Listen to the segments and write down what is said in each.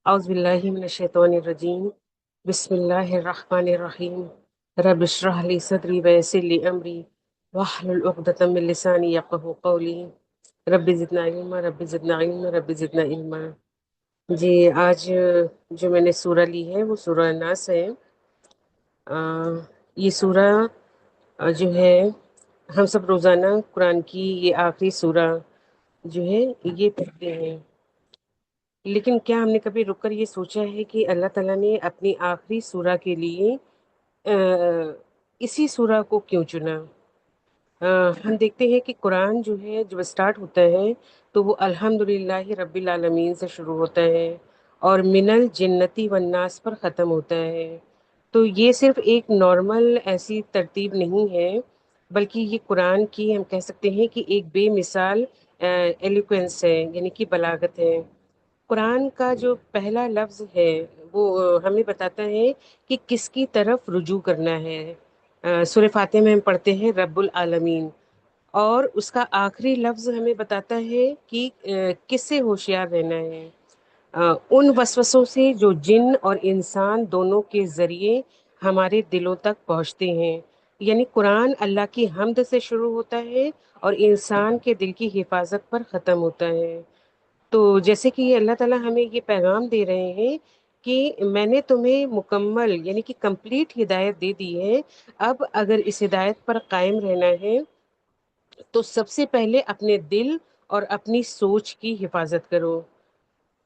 أعوذ بالله من الشيطان الرجيم. بسم الله الرحمن الرحيم. رب اشرح لي صدري ويسر لي أمري واحلل عقدة من لساني يفقهوا قولي. رب زدنا علما رب زدنا علما رب زدنا علما. جی آج جو میں نے سورہ لی ہے وہ سورہ ناس ہے۔ آ، یہ سورہ جو ہے ہم سب روزانہ قرآن کی یہ آخری سورہ جو ہے یہ پڑھتے ہیں، لیکن کیا ہم نے کبھی رک کر یہ سوچا ہے کہ اللہ تعالیٰ نے اپنی آخری سورہ کے لیے اسی سورہ کو کیوں چنا؟ ہم دیکھتے ہیں کہ قرآن جو ہے جب اسٹارٹ ہوتا ہے تو وہ الحمدللہ رب العالمین سے شروع ہوتا ہے اور من الجنتی والناس پر ختم ہوتا ہے۔ تو یہ صرف ایک نارمل ایسی ترتیب نہیں ہے، بلکہ یہ قرآن کی ہم کہہ سکتے ہیں کہ ایک بے مثال ایلیکوینس ہے، یعنی کہ بلاغت ہے۔ قرآن کا جو پہلا لفظ ہے وہ ہمیں بتاتا ہے کہ کس کی طرف رجوع کرنا ہے۔ سورہ فاتحہ میں ہم پڑھتے ہیں رب العالمین، اور اس کا آخری لفظ ہمیں بتاتا ہے کہ کس سے ہوشیار رہنا ہے۔ ان وسوسوں سے جو جن اور انسان دونوں کے ذریعے ہمارے دلوں تک پہنچتے ہیں، یعنی قرآن اللہ کی حمد سے شروع ہوتا ہے اور انسان کے دل کی حفاظت پر ختم ہوتا ہے۔ تو جیسے کہ یہ اللہ تعالیٰ ہمیں یہ پیغام دے رہے ہیں کہ میں نے تمہیں مکمل یعنی کہ کمپلیٹ ہدایت دے دی ہے، اب اگر اس ہدایت پر قائم رہنا ہے تو سب سے پہلے اپنے دل اور اپنی سوچ کی حفاظت کرو۔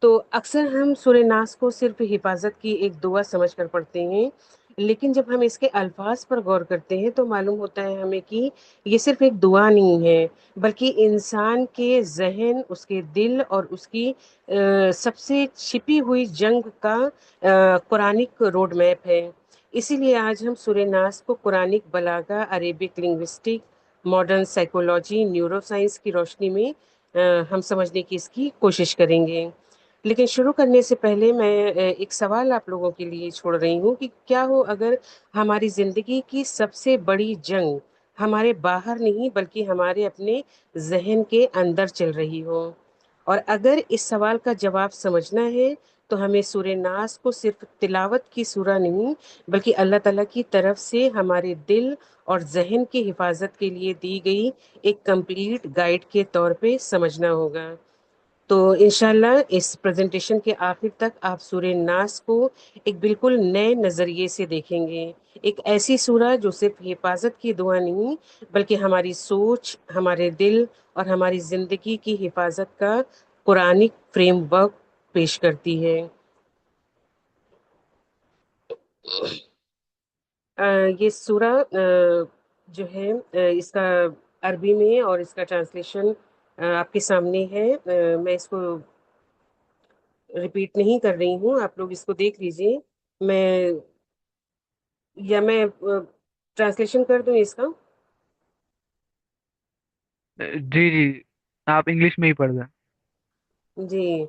تو اکثر ہم سورہ ناس کو صرف حفاظت کی ایک دعا سمجھ کر پڑھتے ہیں، لیکن جب ہم اس کے الفاظ پر غور کرتے ہیں تو معلوم ہوتا ہے ہمیں کہ یہ صرف ایک دعا نہیں ہے، بلکہ انسان کے ذہن، اس کے دل اور اس کی سب سے چھپی ہوئی جنگ کا قرآنک روڈ میپ ہے۔ اسی لیے آج ہم سورہ ناس کو قرآنک بلاغہ، Arabic linguistic, modern psychology, neuroscience کی روشنی میں ہم سمجھنے کی اس کی کوشش کریں گے۔ لیکن شروع کرنے سے پہلے میں ایک سوال آپ لوگوں کے لیے چھوڑ رہی ہوں کہ کیا ہو اگر ہماری زندگی کی سب سے بڑی جنگ ہمارے باہر نہیں بلکہ ہمارے اپنے ذہن کے اندر چل رہی ہو؟ اور اگر اس سوال کا جواب سمجھنا ہے تو ہمیں سورہ ناس کو صرف تلاوت کی سورہ نہیں بلکہ اللہ تعالیٰ کی طرف سے ہمارے دل اور ذہن کی حفاظت کے لیے دی گئی ایک کمپلیٹ گائیڈ کے طور پہ سمجھنا ہوگا۔ تو انشاءاللہ اس پریزنٹیشن کے آخر تک آپ سورہ ناس کو ایک بالکل نئے نظریے سے دیکھیں گے، ایک ایسی سورہ جو صرف حفاظت کی دعا نہیں بلکہ ہماری سوچ، ہمارے دل اور ہماری زندگی کی حفاظت کا قرآنک فریم ورک پیش کرتی ہے۔ یہ سورہ جو ہے اس کا عربی میں اور اس کا ٹرانسلیشن آپ کے سامنے ہے۔ میں اس کو ریپیٹ نہیں کر رہی ہوں، آپ لوگ اس کو دیکھ لیجئے۔ میں میں ٹرانسلیشن کر دوں اس کا؟ جی جی، آپ انگلش میں ہی پڑھ دیں۔ جی،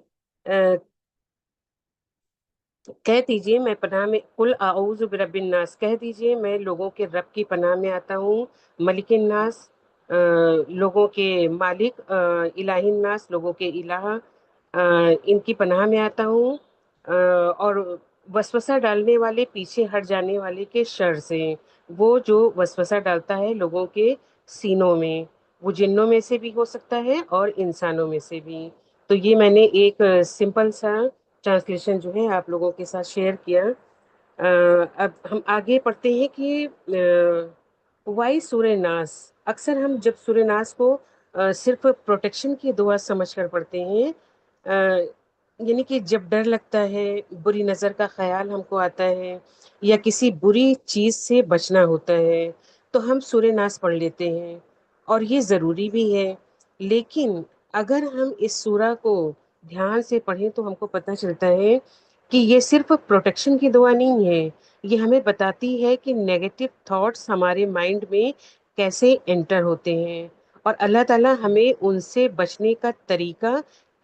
کہہ دیجئے میں پناہ میں قل اعوذ برب الناس، کہہ دیجئے میں لوگوں کے رب کی پناہ میں آتا ہوں، ملک الناس لوگوں کے مالک، الہ الناس لوگوں کے الہ، ان کی پناہ میں آتا ہوں، اور وسوسہ ڈالنے والے، پیچھے ہٹ جانے والے کے شر سے، وہ جو وسوسہ ڈالتا ہے لوگوں کے سینوں میں، وہ جنوں میں سے بھی ہو سکتا ہے اور انسانوں میں سے بھی۔ تو یہ میں نے ایک سمپل سا ٹرانسلیشن جو ہے آپ لوگوں کے ساتھ شیئر کیا۔ اب ہم آگے پڑھتے ہیں کہ وائی سورہ ناس۔ اکثر ہم جب سورہ ناس کو صرف پروٹیکشن کی دعا سمجھ کر پڑھتے ہیں، یعنی کہ جب ڈر لگتا ہے، بری نظر کا خیال ہم کو آتا ہے یا کسی بری چیز سے بچنا ہوتا ہے تو ہم سورہ ناس پڑھ لیتے ہیں، اور یہ ضروری بھی ہے۔ لیکن اگر ہم اس سورہ کو دھیان سے پڑھیں تو ہم کو پتہ چلتا ہے کہ یہ صرف پروٹیکشن کی دعا نہیں ہے، یہ ہمیں بتاتی ہے کہ نیگیٹو تھاٹس ہمارے مائنڈ میں کیسے انٹر ہوتے ہیں اور اللہ تعالیٰ ہمیں ان سے بچنے کا طریقہ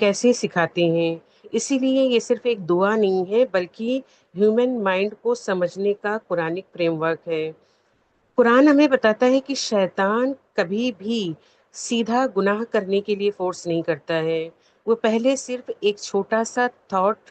کیسے سکھاتے ہیں۔ اسی لیے یہ صرف ایک دعا نہیں ہے بلکہ ہیومن مائنڈ کو سمجھنے کا قرآنک فریم ورک ہے۔ قرآن ہمیں بتاتا ہے کہ شیطان کبھی بھی سیدھا گناہ کرنے کے لیے فورس نہیں کرتا ہے، وہ پہلے صرف ایک چھوٹا سا تھاٹ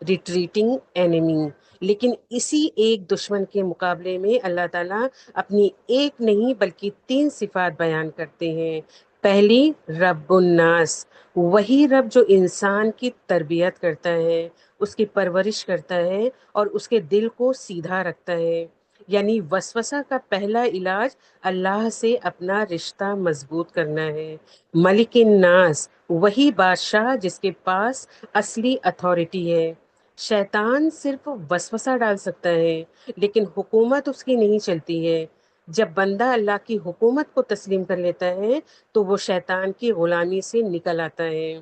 ریٹریٹنگ اینیمی. لیکن اسی ایک دشمن کے مقابلے میں اللہ تعالیٰ اپنی ایک نہیں بلکہ تین صفات بیان کرتے ہیں. پہلی، رب الناس، وہی رب جو انسان کی تربیت کرتا ہے، اس کی پرورش کرتا ہے اور اس کے دل کو سیدھا رکھتا ہے. یعنی وسوسہ کا پہلا علاج اللہ سے اپنا رشتہ مضبوط کرنا ہے. ملک الناس، وہی بادشاہ جس کے پاس اصلی اتھارٹی ہے. شیطان صرف وسوسہ ڈال سکتا ہے لیکن حکومت اس کی نہیں چلتی ہے. جب بندہ اللہ کی حکومت کو تسلیم کر لیتا ہے تو وہ شیطان کی غلامی سے نکل آتا ہے.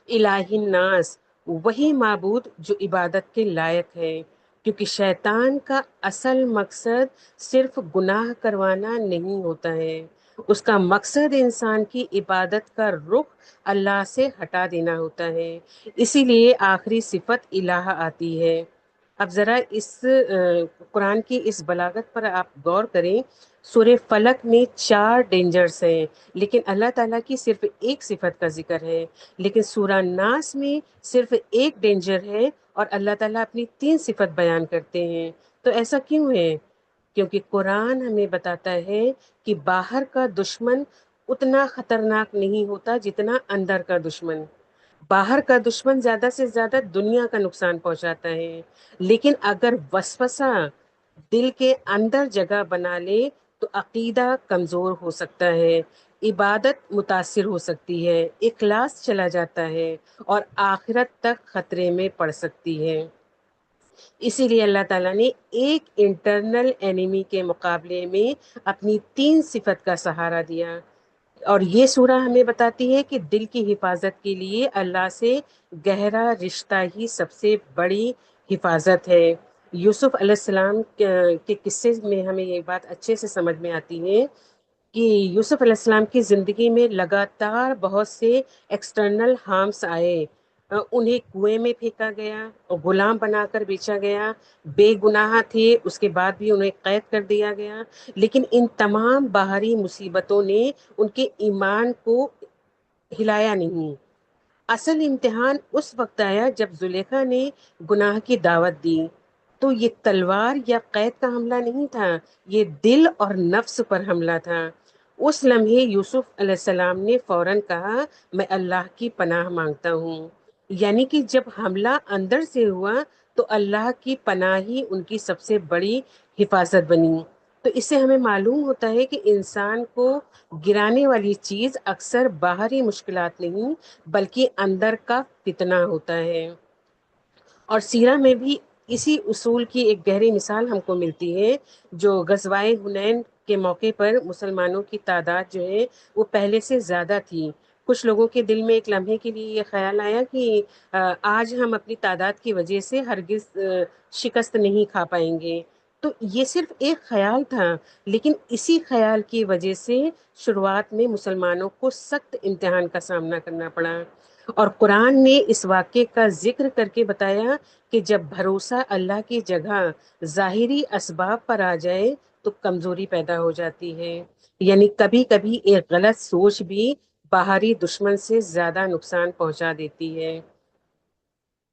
الہ الناس، وہی معبود جو عبادت کے لائق ہے، کیونکہ شیطان کا اصل مقصد صرف گناہ کروانا نہیں ہوتا ہے. اس کا مقصد انسان کی عبادت کا رخ اللہ سے ہٹا دینا ہوتا ہے. اسی لیے آخری صفت الہ آتی ہے. اب ذرا اس قرآن کی اس بلاغت پر آپ غور کریں. سورہ فلک میں 4 ڈینجرز ہیں لیکن اللہ تعالیٰ کی صرف ایک صفت کا ذکر ہے. لیکن سورہ ناس میں صرف ایک ڈینجر ہے اور اللہ تعالیٰ اپنی 3 صفت بیان کرتے ہیں. تو ایسا کیوں ہے؟ کیونکہ قرآن ہمیں بتاتا ہے کہ باہر کا دشمن اتنا خطرناک نہیں ہوتا جتنا اندر کا دشمن. باہر کا دشمن زیادہ سے زیادہ دنیا کا نقصان پہنچاتا ہے، لیکن اگر وسوسہ دل کے اندر جگہ بنا لے تو عقیدہ کمزور ہو سکتا ہے، عبادت متاثر ہو سکتی ہے، اخلاص چلا جاتا ہے اور آخرت تک خطرے میں پڑ سکتی ہے. اسی لیے اللہ تعالیٰ نے ایک انٹرنل اینیمی کے مقابلے میں اپنی 3 صفت کا سہارا دیا. اور یہ سورہ ہمیں بتاتی ہے کہ دل کی حفاظت کے لیے اللہ سے گہرا رشتہ ہی سب سے بڑی حفاظت ہے. یوسف علیہ السلام کے قصے میں ہمیں یہ بات اچھے سے سمجھ میں آتی ہے کہ یوسف علیہ السلام کی زندگی میں لگاتار بہت سے ایکسٹرنل ہارمز آئے. انہیں کنویں میں پھینکا گیا، غلام بنا کر بیچا گیا، بے گناہ تھے اس کے بعد بھی انہیں قید کر دیا گیا. لیکن ان تمام باہری مصیبتوں نے ان کے ایمان کو ہلایا نہیں. اصل امتحان اس وقت آیا جب زلیخا نے گناہ کی دعوت دی. تو یہ تلوار یا قید کا حملہ نہیں تھا، یہ دل اور نفس پر حملہ تھا. اس لمحے یوسف علیہ السلام نے فوراً کہا، میں اللہ کی پناہ مانگتا ہوں. یعنی کہ جب حملہ اندر سے ہوا تو اللہ کی پناہ ہی ان کی سب سے بڑی حفاظت بنی. تو اس سے ہمیں معلوم ہوتا ہے کہ انسان کو گرانے والی چیز اکثر باہری مشکلات نہیں بلکہ اندر کا فتنہ ہوتا ہے. اور سیرہ میں بھی اسی اصول کی ایک گہری مثال ہم کو ملتی ہے. جو غزوہ حنین کے موقع پر مسلمانوں کی تعداد جو ہے وہ پہلے سے زیادہ تھی. کچھ لوگوں کے دل میں ایک لمحے کے لیے یہ خیال آیا کہ آج ہم اپنی تعداد کی وجہ سے ہرگز شکست نہیں کھا پائیں گے. تو یہ صرف ایک خیال تھا، لیکن اسی خیال کی وجہ سے شروعات میں مسلمانوں کو سخت امتحان کا سامنا کرنا پڑا. اور قرآن نے اس واقعے کا ذکر کر کے بتایا کہ جب بھروسہ اللہ کی جگہ ظاہری اسباب پر آ جائے تو کمزوری پیدا ہو جاتی ہے. یعنی کبھی کبھی ایک غلط سوچ بھی باہری دشمن سے زیادہ نقصان پہنچا دیتی ہے.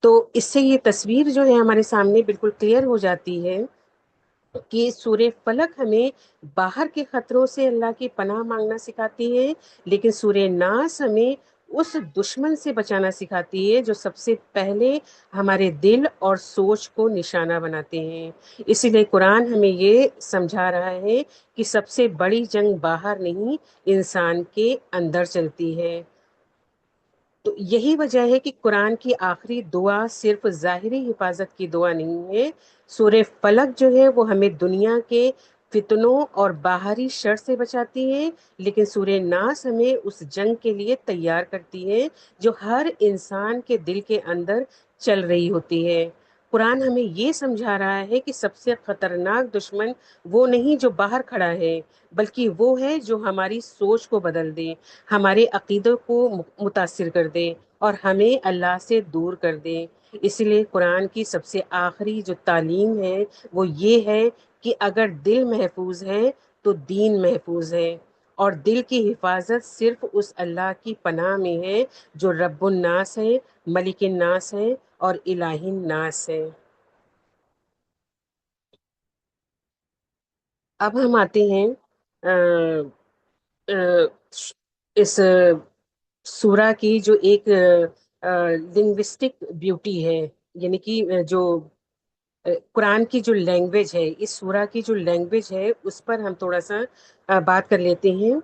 تو اس سے یہ تصویر جو ہے ہمارے سامنے بالکل کلیئر ہو جاتی ہے کہ سورہ فلک ہمیں باہر کے خطروں سے اللہ کی پناہ مانگنا سکھاتی ہے، لیکن سورہ ناس ہمیں اس دشمن سے بچانا سکھاتی ہے جو سب سے پہلے ہمارے دل اور سوچ کو نشانہ بناتے ہیں. اسی لیے قرآن ہمیں یہ سمجھا رہا ہے کہ سب سے بڑی جنگ باہر نہیں، انسان کے اندر چلتی ہے. تو یہی وجہ ہے کہ قرآن کی آخری دعا صرف ظاہری حفاظت کی دعا نہیں ہے. سورہ فلک جو ہے وہ ہمیں دنیا کے فتنوں اور باہری شر سے بچاتی ہے، لیکن سورہ ناس ہمیں اس جنگ کے لیے تیار کرتی ہے جو ہر انسان کے دل کے اندر چل رہی ہوتی ہے. قرآن ہمیں یہ سمجھا رہا ہے کہ سب سے خطرناک دشمن وہ نہیں جو باہر کھڑا ہے، بلکہ وہ ہے جو ہماری سوچ کو بدل دے، ہمارے عقیدوں کو متاثر کر دے اور ہمیں اللہ سے دور کر دے. اس لیے قرآن کی سب سے آخری جو تعلیم ہے وہ یہ ہے کہ اگر دل محفوظ ہے تو دین محفوظ ہے. اور دل کی حفاظت صرف اس اللہ کی پناہ میں ہے جو رب الناس ہے، ملک الناس ہے اور الہ الناس ہے۔ اب ہم آتے ہیں آ، اس سورہ کی جو ایک لنگوسٹک بیوٹی ہے، یعنی کہ جو قرآن کی جو لینگویج ہے، اس سورہ کی جو لینگویج ہے اس پر ہم تھوڑا سا بات کر لیتے ہیں۔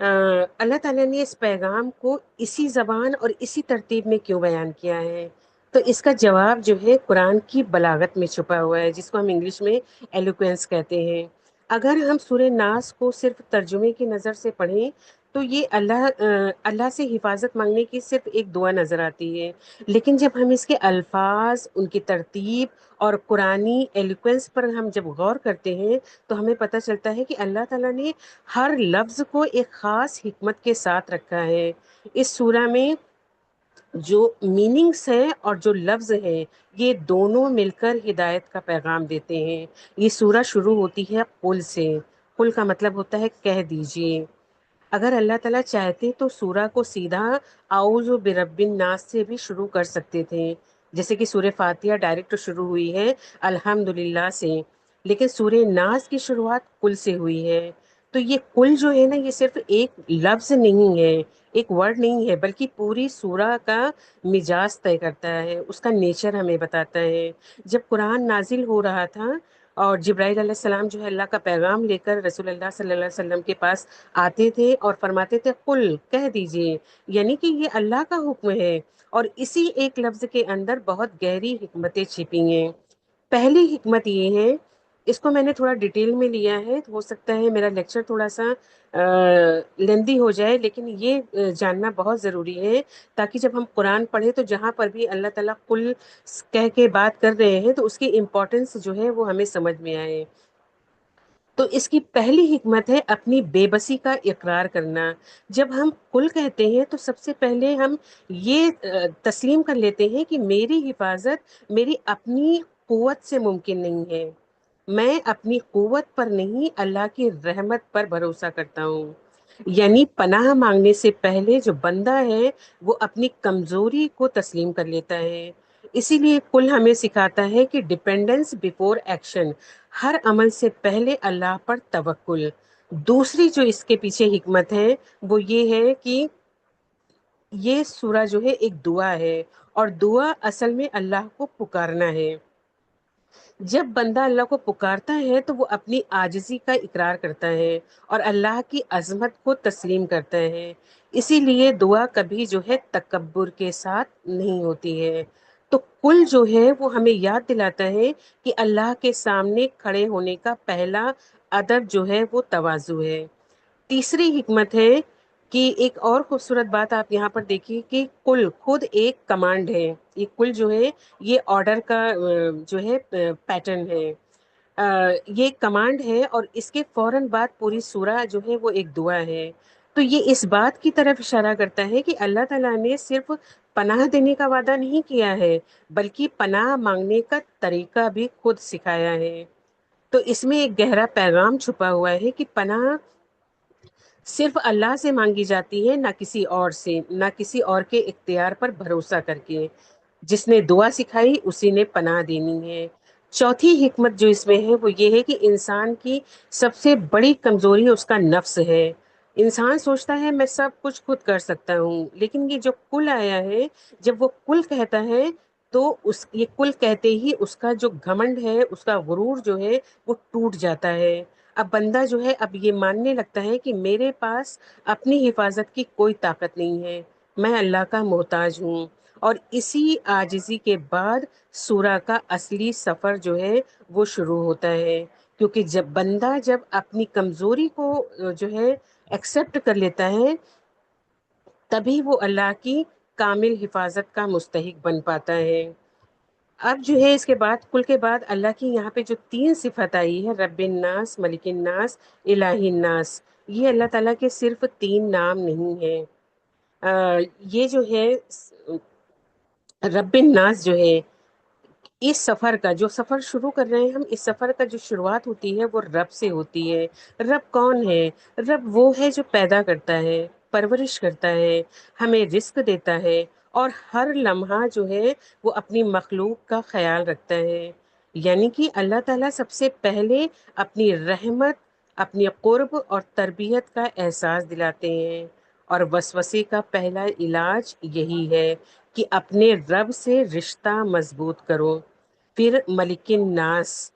اللہ تعالیٰ نے اس پیغام کو اسی زبان اور اسی ترتیب میں کیوں بیان کیا ہے؟ تو اس کا جواب جو ہے قرآن کی بلاغت میں چھپا ہوا ہے، جس کو ہم انگلش میں ایلوکوینس کہتے ہیں۔ اگر ہم سورہ ناس کو صرف ترجمے کی نظر سے پڑھیں تو یہ اللہ سے حفاظت مانگنے کی صرف ایک دعا نظر آتی ہے، لیکن جب ہم اس کے الفاظ، ان کی ترتیب اور قرآنی ایلوکوینس پر ہم جب غور کرتے ہیں تو ہمیں پتہ چلتا ہے کہ اللہ تعالیٰ نے ہر لفظ کو ایک خاص حکمت کے ساتھ رکھا ہے۔ اس سورہ میں جو میننگس ہیں اور جو لفظ ہیں، یہ دونوں مل کر ہدایت کا پیغام دیتے ہیں۔ یہ سورہ شروع ہوتی ہے قل سے۔ قل کا مطلب ہوتا ہے کہہ دیجئے۔ اگر اللہ تعالیٰ چاہتے تو سورہ کو سیدھا اعوذ برب الناس سے بھی شروع کر سکتے تھے، جیسے کہ سورہ فاتحہ ڈائریکٹ شروع ہوئی ہے الحمدللہ سے، لیکن سورہ ناس کی شروعات کل سے ہوئی ہے۔ تو یہ کل جو ہے نا، یہ صرف ایک لفظ نہیں ہے، ایک ورڈ نہیں ہے، بلکہ پوری سورہ کا مزاج طے کرتا ہے، اس کا نیچر ہمیں بتاتا ہے۔ جب قرآن نازل ہو رہا تھا اور جبرائیل علیہ السلام جو ہے اللہ کا پیغام لے کر رسول اللہ صلی اللہ علیہ وسلم کے پاس آتے تھے اور فرماتے تھے قل، کہہ دیجئے، یعنی کہ یہ اللہ کا حکم ہے، اور اسی ایک لفظ کے اندر بہت گہری حکمتیں چھپی ہیں۔ پہلی حکمت یہ ہے، اس کو میں نے تھوڑا ڈیٹیل میں لیا ہے، ہو سکتا ہے میرا لیکچر تھوڑا سا لیندی ہو جائے، لیکن یہ جاننا بہت ضروری ہے تاکہ جب ہم قرآن پڑھیں تو جہاں پر بھی اللہ تعالیٰ قل کہہ کے بات کر رہے ہیں تو اس کی امپورٹنس جو ہے وہ ہمیں سمجھ میں آئے۔ تو اس کی پہلی حکمت ہے اپنی بے بسی کا اقرار کرنا۔ جب ہم قل کہتے ہیں تو سب سے پہلے ہم یہ تسلیم کر لیتے ہیں کہ میری حفاظت میری اپنی قوت سے ممکن نہیں ہے، میں اپنی قوت پر نہیں، اللہ کی رحمت پر بھروسہ کرتا ہوں۔ یعنی پناہ مانگنے سے پہلے جو بندہ ہے وہ اپنی کمزوری کو تسلیم کر لیتا ہے۔ اسی لیے کل ہمیں سکھاتا ہے کہ ڈیپینڈنس بیفور ایکشن، ہر عمل سے پہلے اللہ پر توکل۔ دوسری جو اس کے پیچھے حکمت ہے وہ یہ ہے کہ یہ سورہ جو ہے ایک دعا ہے، اور دعا اصل میں اللہ کو پکارنا ہے۔ جب بندہ اللہ کو پکارتا ہے تو وہ اپنی عاجزی کا اقرار کرتا ہے اور اللہ کی عظمت کو تسلیم کرتا ہے۔ اسی لیے دعا کبھی جو ہے تکبر کے ساتھ نہیں ہوتی ہے۔ تو کل جو ہے وہ ہمیں یاد دلاتا ہے کہ اللہ کے سامنے کھڑے ہونے کا پہلا ادب جو ہے وہ تواضع ہے۔ تیسری حکمت ہے کہ ایک اور خوبصورت بات آپ یہاں پر دیکھیے کہ کل خود ایک کمانڈ ہے۔ یہ کل جو ہے یہ آرڈر کا جو ہے پیٹرن ہے، یہ کمانڈ ہے، اور اس کے فوراً بعد پوری سورہ جو ہے وہ ایک دعا ہے۔ تو یہ اس بات کی طرف اشارہ کرتا ہے کہ اللہ تعالیٰ نے صرف پناہ دینے کا وعدہ نہیں کیا ہے، بلکہ پناہ مانگنے کا طریقہ بھی خود سکھایا ہے۔ تو اس میں ایک گہرا پیغام چھپا ہوا ہے کہ پناہ صرف اللہ سے مانگی جاتی ہے، نہ کسی اور سے، نہ کسی اور کے اختیار پر بھروسہ کر کے۔ جس نے دعا سکھائی اسی نے پناہ دینی ہے۔ چوتھی حکمت جو اس میں ہے وہ یہ ہے کہ انسان کی سب سے بڑی کمزوری اس کا نفس ہے۔ انسان سوچتا ہے میں سب کچھ خود کر سکتا ہوں، لیکن یہ جو کل آیا ہے، جب وہ کل کہتا ہے تو یہ کل کہتے ہی اس کا جو گھمنڈ ہے، اس کا غرور جو ہے وہ ٹوٹ جاتا ہے۔ اب بندہ جو ہے اب یہ ماننے لگتا ہے کہ میرے پاس اپنی حفاظت کی کوئی طاقت نہیں ہے، میں اللہ کا محتاج ہوں۔ اور اسی عاجزی کے بعد سورہ کا اصلی سفر جو ہے وہ شروع ہوتا ہے، کیونکہ جب اپنی کمزوری کو جو ہے ایکسپٹ کر لیتا ہے، تبھی وہ اللہ کی کامل حفاظت کا مستحق بن پاتا ہے۔ اب جو ہے اس کے بعد کل کے بعد اللہ کی یہاں پہ جو تین صفت آئی ہے، رب الناس، ملک الناس، الہ الناس، یہ اللہ تعالیٰ کے صرف تین نام نہیں ہیں۔ یہ جو ہے رب الناس جو ہے، اس سفر کا جو سفر شروع کر رہے ہیں ہم، اس سفر کا جو شروعات ہوتی ہے وہ رب سے ہوتی ہے۔ رب کون ہے؟ رب وہ ہے جو پیدا کرتا ہے، پرورش کرتا ہے، ہمیں رزق دیتا ہے، اور ہر لمحہ جو ہے وہ اپنی مخلوق کا خیال رکھتا ہے. یعنی کہ اللہ تعالیٰ سب سے پہلے اپنی رحمت، اپنی قرب اور تربیت کا احساس دلاتے ہیں. اور وسوسے کا پہلا علاج یہی ہے کہ اپنے رب سے رشتہ مضبوط کرو. پھر ملک الناس،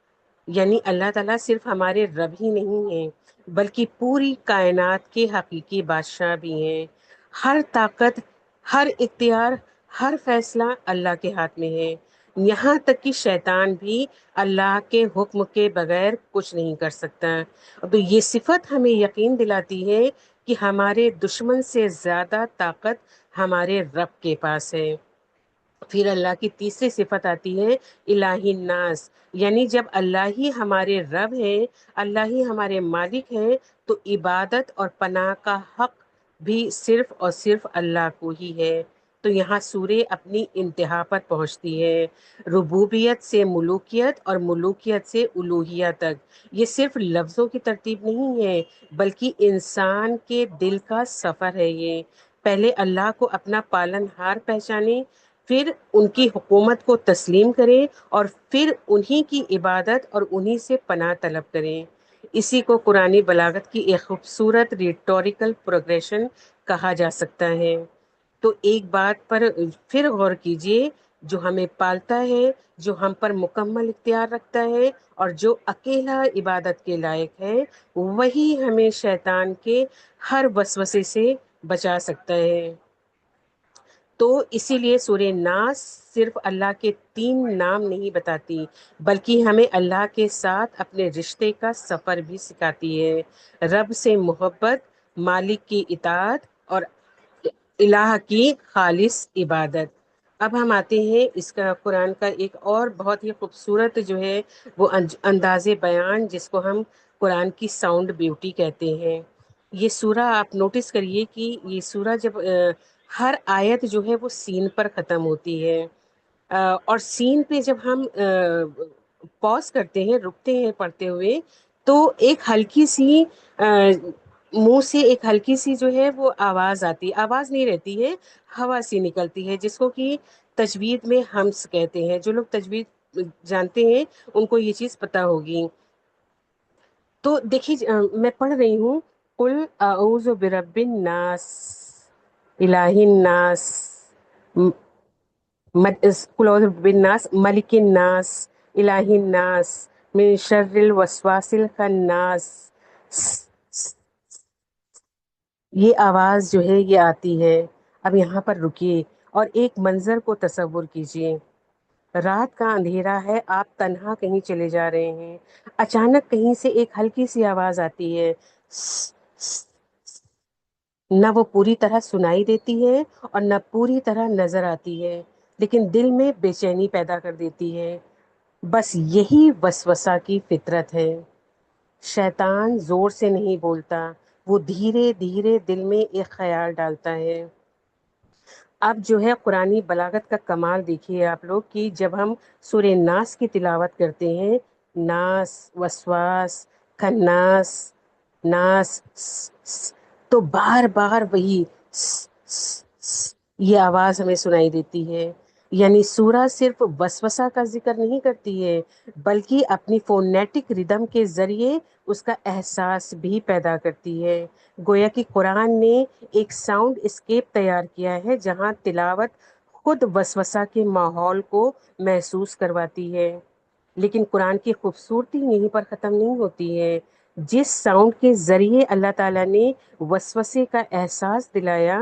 یعنی اللہ تعالیٰ صرف ہمارے رب ہی نہیں ہیں بلکہ پوری کائنات کے حقیقی بادشاہ بھی ہیں. ہر طاقت، ہر اختیار، ہر فیصلہ اللہ کے ہاتھ میں ہے. یہاں تک کہ شیطان بھی اللہ کے حکم کے بغیر کچھ نہیں کر سکتا. تو یہ صفت ہمیں یقین دلاتی ہے کہ ہمارے دشمن سے زیادہ طاقت ہمارے رب کے پاس ہے. پھر اللہ کی تیسری صفت آتی ہے الہ الناس، یعنی جب اللہ ہی ہمارے رب ہے، اللہ ہی ہمارے مالک ہے، تو عبادت اور پناہ کا حق بھی صرف اور صرف اللہ کو ہی ہے. تو یہاں سورہ اپنی انتہا پر پہنچتی ہے. ربوبیت سے ملوکیت اور ملوکیت سے الوہیت تک. یہ صرف لفظوں کی ترتیب نہیں ہے بلکہ انسان کے دل کا سفر ہے. یہ پہلے اللہ کو اپنا پالن ہار پہچانے، پھر ان کی حکومت کو تسلیم کریں، اور پھر انہی کی عبادت اور انہی سے پناہ طلب کریں. اسی کو قرآنی بلاغت کی ایک خوبصورت ریٹوریکل پروگریشن کہا جا سکتا ہے. تو ایک بات پر پھر غور کیجئے، جو ہمیں پالتا ہے، جو ہم پر مکمل اختیار رکھتا ہے، اور جو اکیلا عبادت کے لائق ہے، وہی ہمیں شیطان کے ہر وسوسے سے بچا سکتا ہے. تو اسی لیے سورہ ناس صرف اللہ کے 3 نام نہیں بتاتی بلکہ ہمیں اللہ کے ساتھ اپنے رشتے کا سفر بھی سکھاتی ہے. رب سے محبت، مالک کی اطاعت اور الہ کی خالص عبادت. اب ہم آتے ہیں اس کا قرآن کا ایک اور بہت ہی خوبصورت جو ہے وہ انداز بیان، جس کو ہم قرآن کی ساؤنڈ بیوٹی کہتے ہیں. یہ سورہ آپ نوٹس کریے کہ یہ سورہ جب ہر آیت جو ہے وہ سین پر ختم ہوتی ہے. اور سین پہ جب ہم پوز کرتے ہیں، رکتے ہیں پڑھتے ہوئے، تو ایک ہلکی سی منہ سے ایک ہلکی سی جو ہے وہ آواز آتی ہے. آواز نہیں رہتی ہے، ہوا سی نکلتی ہے، جس کو کہ تجوید میں ہمس کہتے ہیں. جو لوگ تجوید جانتے ہیں ان کو یہ چیز پتہ ہوگی. تو دیکھیے میں پڑھ رہی ہوں: قل اعوذ برب الناس، الہ الناس، قل اعوذ برب الناس، ملک الناس، الہ الناس، من شر الوسواس الخناس. یہ آواز جو ہے یہ آتی ہے. اب یہاں پر رکیے اور ایک منظر کو تصور کیجئے. رات کا اندھیرا ہے، آپ تنہا کہیں چلے جا رہے ہیں، اچانک کہیں سے ایک ہلکی سی آواز آتی ہے. نہ وہ پوری طرح سنائی دیتی ہے اور نہ پوری طرح نظر آتی ہے، لیکن دل میں بے چینی پیدا کر دیتی ہے. بس یہی وسوسہ کی فطرت ہے. شیطان زور سے نہیں بولتا، وہ دھیرے دھیرے دل میں ایک خیال ڈالتا ہے. اب جو ہے قرآنی بلاغت کا کمال دیکھیے آپ لوگ، کہ جب ہم سورہ ناس کی تلاوت کرتے ہیں، ناس، وسواس، کناس، ناس، تو بار بار وہی یہ آواز ہمیں سنائی دیتی ہے. یعنی سورہ صرف وسوسہ کا ذکر نہیں کرتی ہے بلکہ اپنی فونیٹک ردم کے ذریعے اس کا احساس بھی پیدا کرتی ہے. گویا کہ قرآن نے ایک ساؤنڈ اسکیپ تیار کیا ہے جہاں تلاوت خود وسوسہ کے ماحول کو محسوس کرواتی ہے. لیکن قرآن کی خوبصورتی یہیں پر ختم نہیں ہوتی ہے. جس ساؤنڈ کے ذریعے اللہ تعالیٰ نے وسوسے کا احساس دلایا،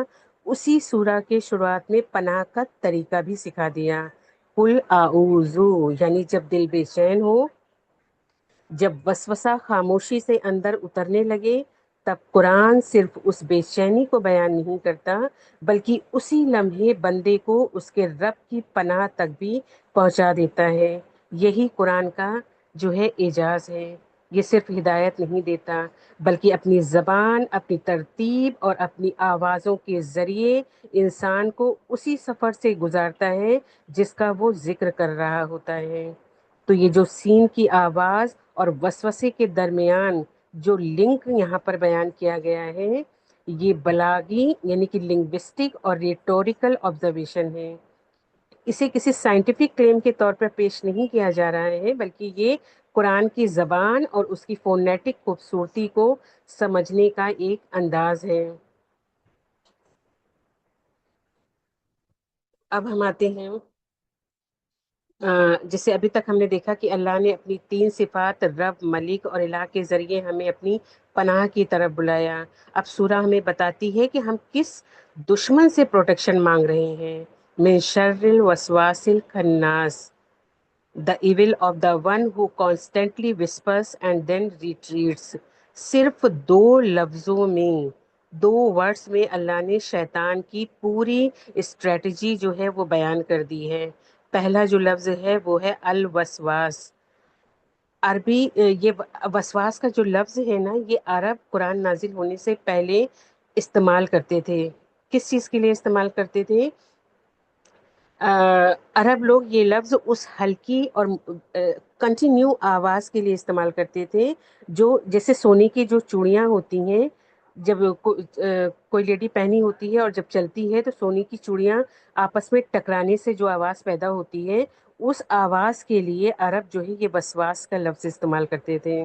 اسی سورہ کے شروعات میں پناہ کا طریقہ بھی سکھا دیا. قل اعوذ، یعنی جب دل بے چین ہو، جب وسوسہ خاموشی سے اندر اترنے لگے، تب قرآن صرف اس بے چینی کو بیان نہیں کرتا بلکہ اسی لمحے بندے کو اس کے رب کی پناہ تک بھی پہنچا دیتا ہے. یہی قرآن کا جو ہے اعجاز ہے. یہ صرف ہدایت نہیں دیتا بلکہ اپنی زبان، اپنی ترتیب اور اپنی آوازوں کے ذریعے انسان کو اسی سفر سے گزارتا ہے جس کا وہ ذکر کر رہا ہوتا ہے. تو یہ جو سین کی آواز اور وسوسے کے درمیان جو لنک یہاں پر بیان کیا گیا ہے، یہ بلاغی یعنی کہ لنگوسٹک اور ریٹوریکل آبزرویشن ہے. اسے کسی سائنٹیفک کلیم کے طور پر پیش نہیں کیا جا رہا ہے، بلکہ یہ قرآن کی زبان اور اس کی فونیٹک خوبصورتی کو سمجھنے کا ایک انداز ہے. اب ہم آتے ہیں، جیسے ابھی تک ہم نے دیکھا کہ اللہ نے اپنی تین صفات رب، ملک اور الہ کے ذریعے ہمیں اپنی پناہ کی طرف بلایا. اب سورہ ہمیں بتاتی ہے کہ ہم کس دشمن سے پروٹیکشن مانگ رہے ہیں. من شر الوسواس الخناس، the evil of the one who constantly whispers and then retreats. صرف دو لفظوں میں، دو ورڈز میں اللہ نے شیطان کی پوری اسٹریٹجی جو ہے وہ بیان کر دی ہے. پہلا جو لفظ ہے وہ ہے الوسواس. عربی یہ وسواس کا جو لفظ ہے نا، یہ عرب قرآن نازل ہونے سے پہلے استعمال کرتے تھے. کس چیز کے لیے استعمال کرتے تھے؟ عرب لوگ یہ لفظ اس ہلکی اور کنٹینیو آواز کے لیے استعمال کرتے تھے، جو جیسے سونے کی جو چوڑیاں ہوتی ہیں، جب کوئی لیڈی پہنی ہوتی ہے اور جب چلتی ہے تو سونے کی چوڑیاں آپس میں ٹکرانے سے جو آواز پیدا ہوتی ہے، اس آواز کے لیے عرب جو ہے یہ وسواس کا لفظ استعمال کرتے تھے.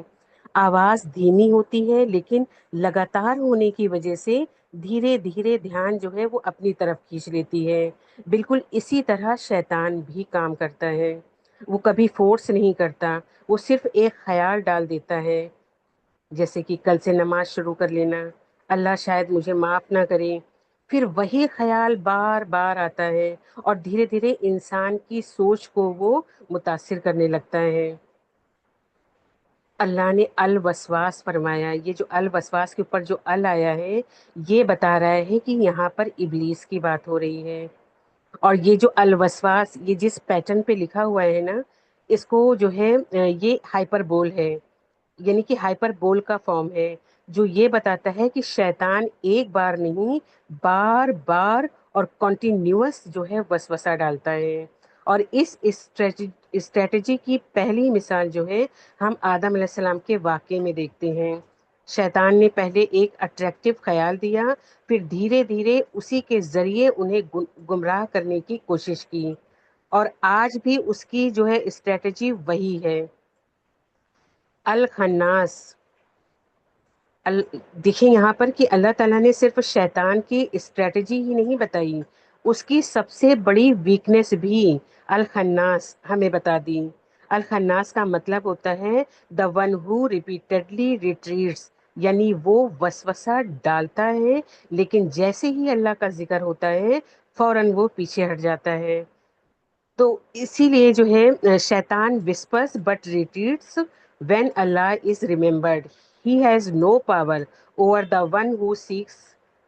آواز دھیمی ہوتی ہے لیکن لگاتار ہونے کی وجہ سے دھیرے دھیرے دھیان جو ہے وہ اپنی طرف کھینچ لیتی ہے. بالکل اسی طرح شیطان بھی کام کرتا ہے. وہ کبھی فورس نہیں کرتا، وہ صرف ایک خیال ڈال دیتا ہے، جیسے کہ کل سے نماز شروع کر لینا، اللہ شاید مجھے معاف نہ کرے. پھر وہی خیال بار بار آتا ہے اور دھیرے دھیرے انسان کی سوچ کو وہ متاثر کرنے لگتا ہے. اللہ نے الوسواس فرمایا. یہ جو الوسواس کے اوپر جو ال آیا ہے، یہ بتا رہا ہے کہ یہاں پر ابلیس کی بات ہو رہی ہے. اور یہ جو الوسواس، یہ جس پیٹرن پہ لکھا ہوا ہے نا، اس کو جو ہے یہ ہائپر بول ہے، یعنی کہ ہائپر بول کا فارم ہے، جو یہ بتاتا ہے کہ شیطان ایک بار نہیں، بار بار اور کنٹینیوس جو ہے وسوسہ ڈالتا ہے. اور اس اسٹریٹجی کی پہلی مثال جو ہے ہم آدم علیہ السلام کے واقعے میں دیکھتے ہیں. شیطان نے پہلے ایک اٹریکٹیو خیال دیا، پھر دھیرے دھیرے اسی کے ذریعے انہیں گمراہ کرنے کی کوشش کی. اور آج بھی اس کی جو ہے اسٹریٹجی وہی ہے. الخناس، دیکھیں یہاں پر کہ اللہ تعالیٰ نے صرف شیطان کی اسٹریٹجی ہی نہیں بتائی، اس کی سب سے بڑی ویکنیس بھی الخناس ہمیں بتا دی. الخناس کا مطلب ہوتا ہے the one who repeatedly retreats، یعنی وہ وسوسہ ڈالتا ہے لیکن جیسے ہی اللہ کا ذکر ہوتا ہے فوراً وہ پیچھے ہٹ جاتا ہے. تو اسی لیے جو ہے شیطان whispers but retreats when Allah is remembered. He has no power over the one who seeks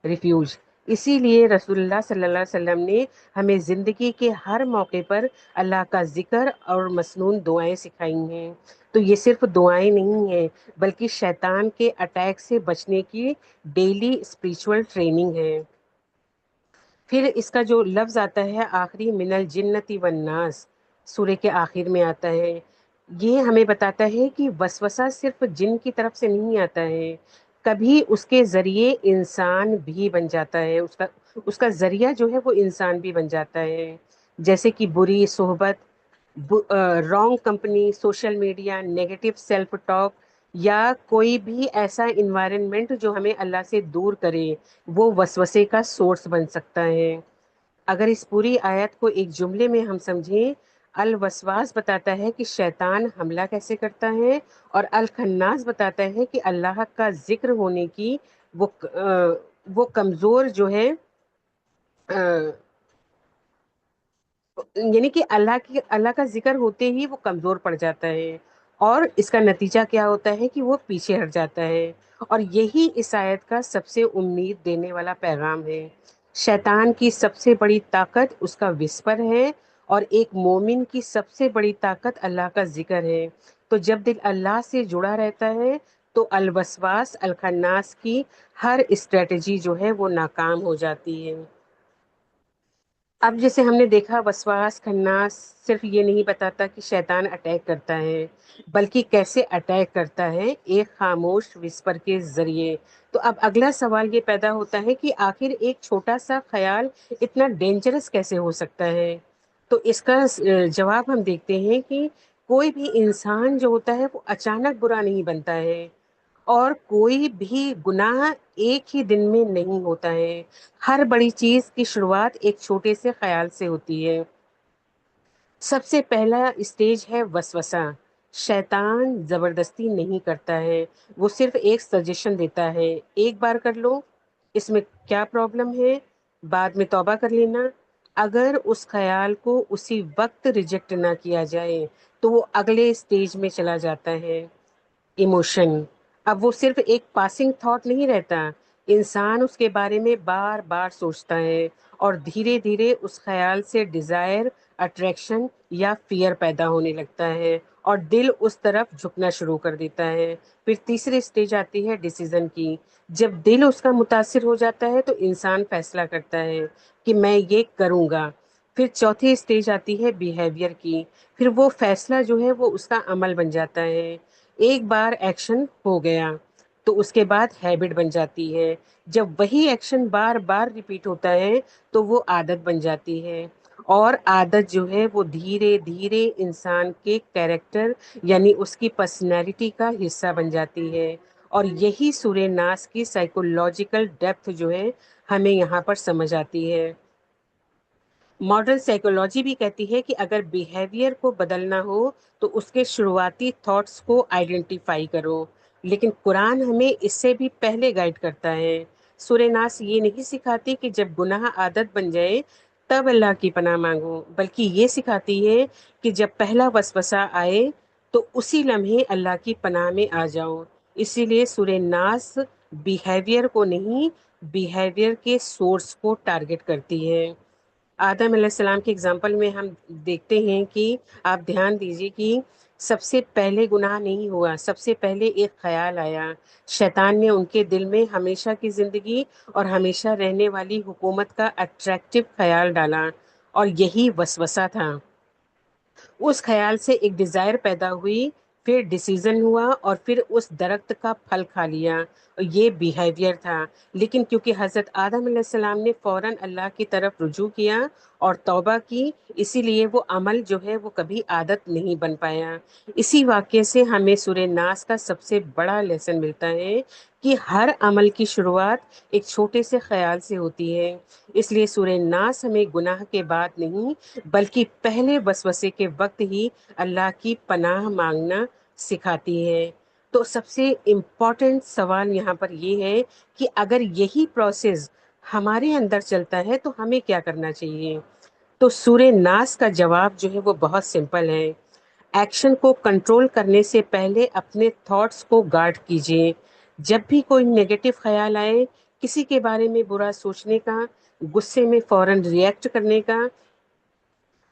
refuge. اسی لیے رسول اللہ صلی اللہ علیہ وسلم نے ہمیں زندگی کے ہر موقع پر اللہ کا ذکر اور مسنون دعائیں سکھائی ہیں. تو یہ صرف دعائیں نہیں ہیں، بلکہ شیطان کے اٹیک سے بچنے کی ڈیلی اسپریچول ٹریننگ ہے. پھر اس کا جو لفظ آتا ہے آخری، من الجنتی والناس، سورہ کے آخر میں آتا ہے. یہ ہمیں بتاتا ہے کہ وسوسہ صرف جن کی طرف سے نہیں آتا ہے، کبھی اس کے ذریعے انسان بھی بن جاتا ہے، اس کا ذریعہ جو ہے وہ انسان بھی بن جاتا ہے. جیسے کہ بری صحبت، wrong company, social media, negative self talk, یا کوئی بھی ایسا انوائرمنٹ جو ہمیں اللہ سے دور کرے، وہ وسوسے کا سورس بن سکتا ہے. اگر اس پوری آیت کو ایک جملے میں ہم سمجھیں، الوسواس بتاتا ہے کہ شیطان حملہ کیسے کرتا ہے، اور الخناس بتاتا ہے کہ اللہ کا ذکر ہونے کی وہ وہ کمزور جو ہے، یعنی کہ اللہ کا ذکر ہوتے ہی وہ کمزور پڑ جاتا ہے، اور اس کا نتیجہ کیا ہوتا ہے کہ وہ پیچھے ہٹ جاتا ہے. اور یہی اس آیت کا سب سے امید دینے والا پیغام ہے. شیطان کی سب سے بڑی طاقت اس کا وسپر ہے، اور ایک مومن کی سب سے بڑی طاقت اللہ کا ذکر ہے. تو جب دل اللہ سے جڑا رہتا ہے تو الوسواس الخناس کی ہر اسٹریٹجی جو ہے وہ ناکام ہو جاتی ہے. اب جیسے ہم نے دیکھا وسواس خناس صرف یہ نہیں بتاتا کہ شیطان اٹیک کرتا ہے، بلکہ کیسے اٹیک کرتا ہے، ایک خاموش وسپر کے ذریعے۔ تو اب اگلا سوال یہ پیدا ہوتا ہے کہ آخر ایک چھوٹا سا خیال اتنا ڈینجرس کیسے ہو سکتا ہے؟ تو اس کا جواب ہم دیکھتے ہیں کہ کوئی بھی انسان جو ہوتا ہے وہ اچانک برا نہیں بنتا ہے، اور کوئی بھی گناہ ایک ہی دن میں نہیں ہوتا ہے۔ ہر بڑی چیز کی شروعات ایک چھوٹے سے خیال سے ہوتی ہے۔ سب سے پہلا اسٹیج ہے وسوسہ۔ شیطان زبردستی نہیں کرتا ہے، وہ صرف ایک سجیشن دیتا ہے، ایک بار کر لو، اس میں کیا پرابلم ہے، بعد میں توبہ کر لینا۔ اگر اس خیال کو اسی وقت ریجیکٹ نہ کیا جائے تو وہ اگلے اسٹیج میں چلا جاتا ہے، ایموشن۔ اب وہ صرف ایک پاسنگ تھاٹ نہیں رہتا، انسان اس کے بارے میں بار بار سوچتا ہے، اور دھیرے دھیرے اس خیال سے ڈیزائر، اٹریکشن یا فیئر پیدا ہونے لگتا ہے، اور دل اس طرف جھکنا شروع کر دیتا ہے۔ پھر تیسری اسٹیج آتی ہے ڈیسیزن کی۔ جب دل اس کا متاثر ہو جاتا ہے تو انسان فیصلہ کرتا ہے کہ میں یہ کروں گا۔ پھر چوتھی اسٹیج آتی ہے بیہیویئر کی۔ پھر وہ فیصلہ جو ہے وہ اس کا عمل بن جاتا ہے، ایک بار ایکشن ہو گیا تو اس کے بعد ہیبٹ بن جاتی ہے۔ جب وہی ایکشن بار بار ریپیٹ ہوتا ہے تو وہ عادت بن جاتی ہے، اور عادت جو ہے وہ دھیرے دھیرے انسان کے کیریکٹر یعنی اس کی پرسنالٹی کا حصہ بن جاتی ہے۔ اور یہی سورہ ناس کی سائیکولوجیکل ڈیپتھ جو ہے ہمیں یہاں پر سمجھ آتی ہے۔ ماڈرن سائیکولوجی بھی کہتی ہے کہ اگر بیہیویئر کو بدلنا ہو تو اس کے شروعاتی تھاٹس کو آئیڈینٹیفائی کرو، لیکن قرآن ہمیں اس سے بھی پہلے گائیڈ کرتا ہے۔ سورہ ناس یہ نہیں سکھاتی کہ جب گناہ عادت بن جائے تب اللہ کی پناہ مانگو، بلکہ یہ سکھاتی ہے کہ جب پہلا وسوسہ آئے تو اسی لمحے اللہ کی پناہ میں آ جاؤ۔ اسی لیے سورہ ناس بیہیویئر کو نہیں، بیہیویئر کے سورس کو ٹارگٹ کرتی ہے۔ آدم علیہ السلام کے اگزامپل میں ہم دیکھتے ہیں کہ آپ دھیان دیجیے کہ سب سے پہلے گناہ نہیں ہوا، سب سے پہلے ایک خیال آیا۔ شیطان نے ان کے دل میں ہمیشہ کی زندگی اور ہمیشہ رہنے والی حکومت کا اٹریکٹیو خیال ڈالا، اور یہی وسوسہ تھا۔ اس خیال سے ایک ڈیزائر پیدا ہوئی، پھر ڈیسیزن ہوا، اور پھر اس درخت کا پھل کھا لیا، اور یہ بیہیویئر تھا۔ لیکن کیونکہ حضرت آدم علیہ السلام نے فوراً اللہ کی طرف رجوع کیا اور توبہ کی، اسی لیے وہ عمل جو ہے وہ کبھی عادت نہیں بن پایا۔ اسی واقعے سے ہمیں سورہ ناس کا سب سے بڑا لیسن ملتا ہے کہ ہر عمل کی شروعات ایک چھوٹے سے خیال سے ہوتی ہے۔ اس لیے سورہ ناس ہمیں گناہ کے بعد نہیں بلکہ پہلے وسوسے کے وقت ہی اللہ کی پناہ مانگنا سکھاتی ہے۔ تو سب سے امپورٹنٹ سوال یہاں پر یہ ہے کہ اگر یہی پروسیس ہمارے اندر چلتا ہے تو ہمیں کیا کرنا چاہیے؟ تو سورہ ناس کا جواب جو ہے وہ بہت سمپل ہے۔ ایکشن کو کنٹرول کرنے سے پہلے اپنے تھاٹس کو گارڈ کیجیے۔ جب بھی کوئی نیگیٹو خیال آئے، کسی کے بارے میں برا سوچنے کا، غصے میں فوراً ریئیکٹ کرنے کا،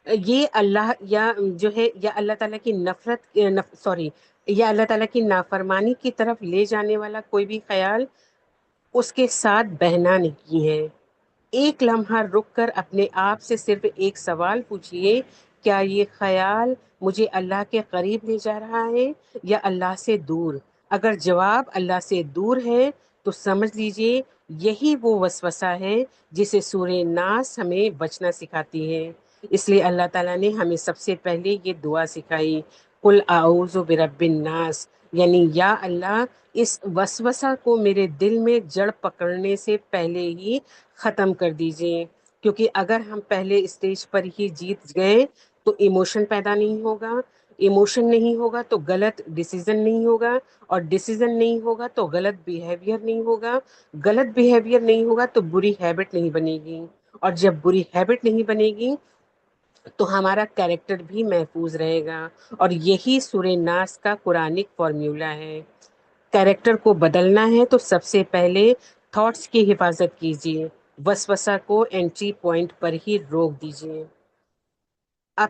یہ اللہ یا جو ہے یا اللہ تعالیٰ کی نفرت سوری یا اللہ تعالیٰ کی نافرمانی کی طرف لے جانے والا کوئی بھی خیال، اس کے ساتھ بہنا نہیں ہے۔ ایک لمحہ رک کر اپنے آپ سے صرف ایک سوال پوچھئے، کیا یہ خیال مجھے اللہ کے قریب لے جا رہا ہے یا اللہ سے دور؟ اگر جواب اللہ سے دور ہے تو سمجھ لیجئے یہی وہ وسوسہ ہے جسے سورہ ناس ہمیں بچنا سکھاتی ہے۔ اس لیے اللہ تعالیٰ نے ہمیں سب سے پہلے یہ دعا سکھائی، قل اعوذ برب الناس، یعنی یا اللہ اس وسوسہ کو میرے دل میں جڑ پکڑنے سے پہلے ہی ختم کر دیجئے، کیونکہ اگر ہم پہلے اسٹیج پر ہی جیت گئے تو ایموشن پیدا نہیں ہوگا، ایموشن نہیں ہوگا تو غلط ڈیسیزن نہیں ہوگا، اور ڈیسیزن نہیں ہوگا تو غلط بیہیویئر نہیں ہوگا، غلط بیہیویئر نہیں ہوگا تو بری ہیبٹ نہیں بنے گی، اور جب بری ہیبٹ نہیں بنے گی تو ہمارا کیریکٹر بھی محفوظ رہے گا۔ اور یہی سورہ ناس کا قرآنک فارمولا ہے۔ کیریکٹر کو بدلنا ہے تو سب سے پہلے تھاٹس کی حفاظت کیجیے، وسوسہ کو انٹری پوائنٹ پر ہی روک دیجیے۔ اب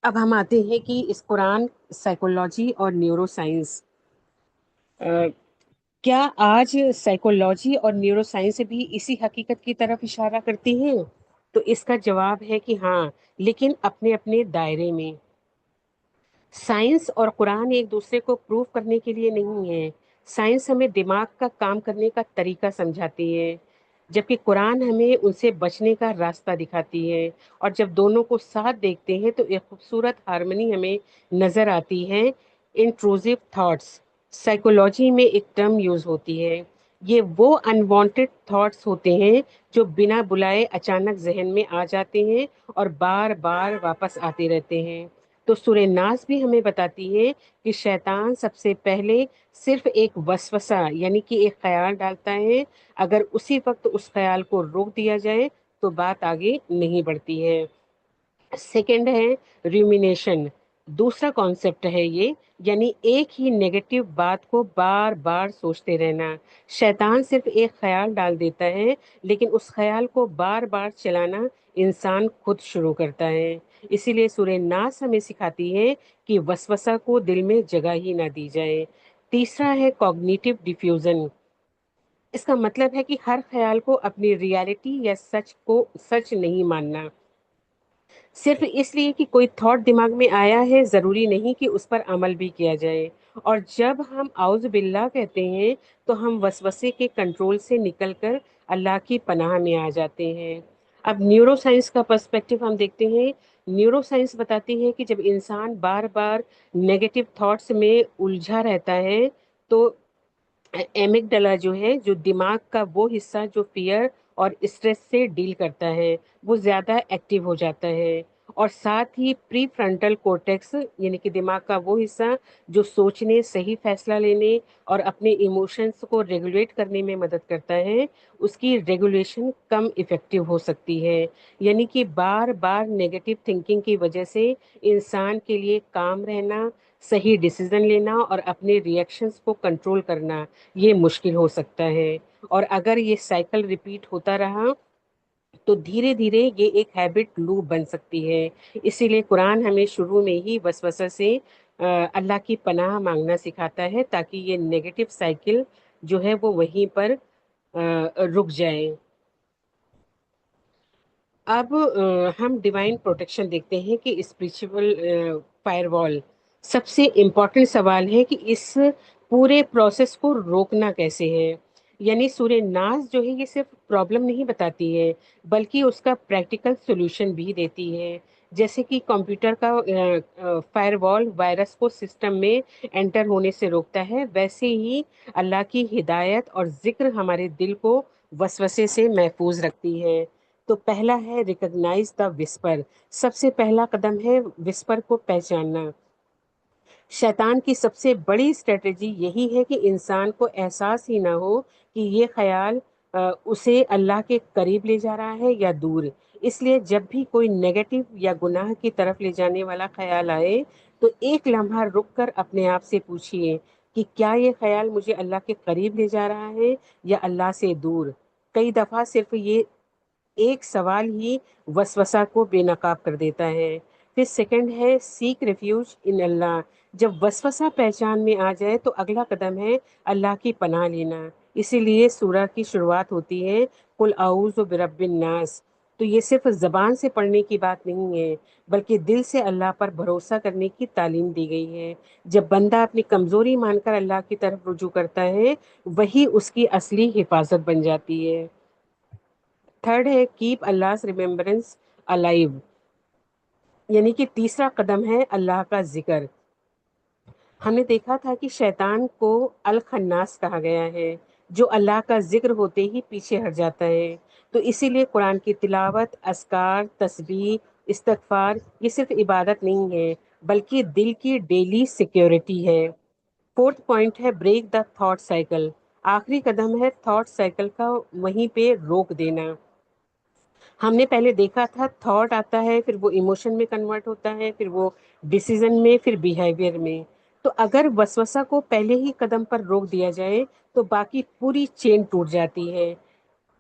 اب ہم آتے ہیں کہ اس قرآن، سائیکولوجی اور نیورو سائنس، کیا آج سائیکولوجی اور نیورو سائنس بھی اسی حقیقت کی طرف اشارہ کرتی ہیں؟ تو اس کا جواب ہے کہ ہاں، لیکن اپنے اپنے دائرے میں۔ سائنس اور قرآن ایک دوسرے کو پروف کرنے کے لیے نہیں ہے۔ سائنس ہمیں دماغ کا کام کرنے کا طریقہ سمجھاتی ہے، جبکہ قرآن ہمیں ان سے بچنے کا راستہ دکھاتی ہے۔ اور جب دونوں کو ساتھ دیکھتے ہیں تو ایک خوبصورت ہارمنی ہمیں نظر آتی ہے۔ انٹروزیو تھاٹس، سائیکولوجی میں ایک ٹرم یوز ہوتی ہے۔ یہ وہ انوانٹیڈ تھاٹس ہوتے ہیں جو بنا بلائے اچانک ذہن میں آ جاتے ہیں اور بار بار واپس آتے رہتے ہیں۔ تو سورہ ناس بھی ہمیں بتاتی ہے کہ شیطان سب سے پہلے صرف ایک وسوسہ یعنی کہ ایک خیال ڈالتا ہے۔ اگر اسی وقت اس خیال کو روک دیا جائے تو بات آگے نہیں بڑھتی ہے۔ سیکنڈ ہے ریومینیشن، دوسرا کانسیپٹ ہے یہ، یعنی ایک ہی نیگیٹو بات کو بار بار سوچتے رہنا۔ شیطان صرف ایک خیال ڈال دیتا ہے، لیکن اس خیال کو بار بار چلانا انسان خود شروع کرتا ہے۔ اسی لیے سورہ ناس ہمیں سکھاتی ہے کہ وسوسہ کو دل میں جگہ ہی نہ دی جائے۔ تیسرا ہے کوگنیٹو ڈیفیوژن، اس کا مطلب ہے کہ ہر خیال کو اپنی ریالٹی یا سچ کو سچ نہیں ماننا۔ صرف اس لیے کہ کوئی تھاٹ دماغ میں آیا ہے ضروری نہیں کہ اس پر عمل بھی کیا جائے۔ اور جب ہم اعوذ باللہ کہتے ہیں تو ہم وسوسے کے کنٹرول سے نکل کر اللہ کی پناہ میں آ جاتے ہیں۔ اب نیورو سائنس کا پرسپیکٹو ہم دیکھتے ہیں۔ نیورو سائنس بتاتی ہے کہ جب انسان بار بار نیگیٹو تھاٹس میں الجھا رہتا ہے تو ایمگڈلا جو ہے، جو دماغ کا وہ حصہ جو فیئر اور اسٹریس سے ڈیل کرتا ہے، وہ زیادہ ایکٹیو ہو جاتا ہے۔ اور ساتھ ہی پری فرنٹل کورٹیکس یعنی کہ دماغ کا وہ حصہ جو سوچنے، صحیح فیصلہ لینے اور اپنے ایموشنز کو ریگولیٹ کرنے میں مدد کرتا ہے، اس کی ریگولیشن کم افیکٹو ہو سکتی ہے۔ یعنی کہ بار بار نیگیٹو تھنکنگ کی وجہ سے انسان کے لیے کام رہنا، صحیح ڈیسیزن لینا اور اپنے ریئیکشنز کو کنٹرول کرنا یہ مشکل ہو سکتا ہے۔ اور اگر یہ سائیکل ریپیٹ ہوتا رہا تو دھیرے دھیرے یہ ایک ہیبٹ لوپ بن سکتی ہے۔ اسی لیے قرآن ہمیں شروع میں ہی وسوسہ سے اللہ کی پناہ مانگنا سکھاتا ہے تاکہ یہ نیگیٹو سائیکل جو ہے وہ وہیں پر رک جائے۔ اب ہم ڈیوائن پروٹیکشن دیکھتے ہیں کہ اسپریچول فائر وال۔ سب سے امپورٹنٹ سوال ہے کہ اس پورے پروسیس کو روکنا کیسے ہے۔ یعنی سورہ ناس جو ہے یہ صرف پرابلم نہیں بتاتی ہے بلکہ اس کا پریکٹیکل سولوشن بھی دیتی ہے۔ جیسے کہ کمپیوٹر کا فائر وال وائرس کو سسٹم میں انٹر ہونے سے روکتا ہے، ویسے ہی اللہ کی ہدایت اور ذکر ہمارے دل کو وسوسے سے محفوظ رکھتی ہے۔ تو پہلا ہے ریکگنائز دا وسپر، سب سے پہلا قدم ہے وسپر کو پہچاننا۔ شیطان کی سب سے بڑی اسٹریٹجی یہی ہے کہ انسان کو احساس ہی نہ ہو کہ یہ خیال اسے اللہ کے قریب لے جا رہا ہے یا دور۔ اس لیے جب بھی کوئی نیگیٹو یا گناہ کی طرف لے جانے والا خیال آئے تو ایک لمحہ رک کر اپنے آپ سے پوچھئے کہ کیا یہ خیال مجھے اللہ کے قریب لے جا رہا ہے یا اللہ سے دور۔ کئی دفعہ صرف یہ ایک سوال ہی وسوسہ کو بے نقاب کر دیتا ہے۔ پھر سیکنڈ ہے سیک ریفیوج ان اللہ، جب وسوسہ پہچان میں آ جائے تو اگلا قدم ہے اللہ کی پناہ لینا۔ اسی لیے سورہ کی شروعات ہوتی ہے قل اعوذ برب الناس۔ تو یہ صرف زبان سے پڑھنے کی بات نہیں ہے بلکہ دل سے اللہ پر بھروسہ کرنے کی تعلیم دی گئی ہے۔ جب بندہ اپنی کمزوری مان کر اللہ کی طرف رجوع کرتا ہے وہی اس کی اصلی حفاظت بن جاتی ہے۔ تھرڈ ہے کیپ اللہ ریمبرنس الائیو، یعنی کہ تیسرا قدم ہے اللہ کا ذکر۔ ہم نے دیکھا تھا کہ شیطان کو الخناس کہا گیا ہے، جو اللہ کا ذکر ہوتے ہی پیچھے ہٹ جاتا ہے۔ تو اسی لیے قرآن کی تلاوت، اذکار، تسبیح، استغفار یہ صرف عبادت نہیں ہے بلکہ دل کی ڈیلی سیکیورٹی ہے۔ فورتھ پوائنٹ ہے بریک دا تھاٹ سائیکل، آخری قدم ہے تھاٹ سائیکل کا وہیں پہ روک دینا۔ ہم نے پہلے دیکھا تھا تھاٹ آتا ہے، پھر وہ ایموشن میں کنورٹ ہوتا ہے، پھر وہ ڈیسیزن میں، پھر بیہیویئر میں۔ تو اگر وسوسہ کو پہلے ہی قدم پر روک دیا جائے تو باقی پوری چین ٹوٹ جاتی ہے۔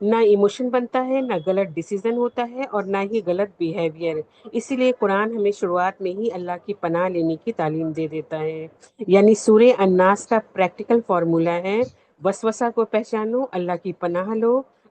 نہ ایموشن بنتا ہے، نہ غلط ڈیسیزن ہوتا ہے اور نہ ہی غلط بیہیویئر۔ اسی لیے قرآن ہمیں شروعات میں ہی اللہ کی پناہ لینے کی تعلیم دے دیتا ہے۔ یعنی سورہ الناس کا پریکٹیکل فارمولا ہے وسوسہ کو پہچانو، اللہ کی پناہ لو،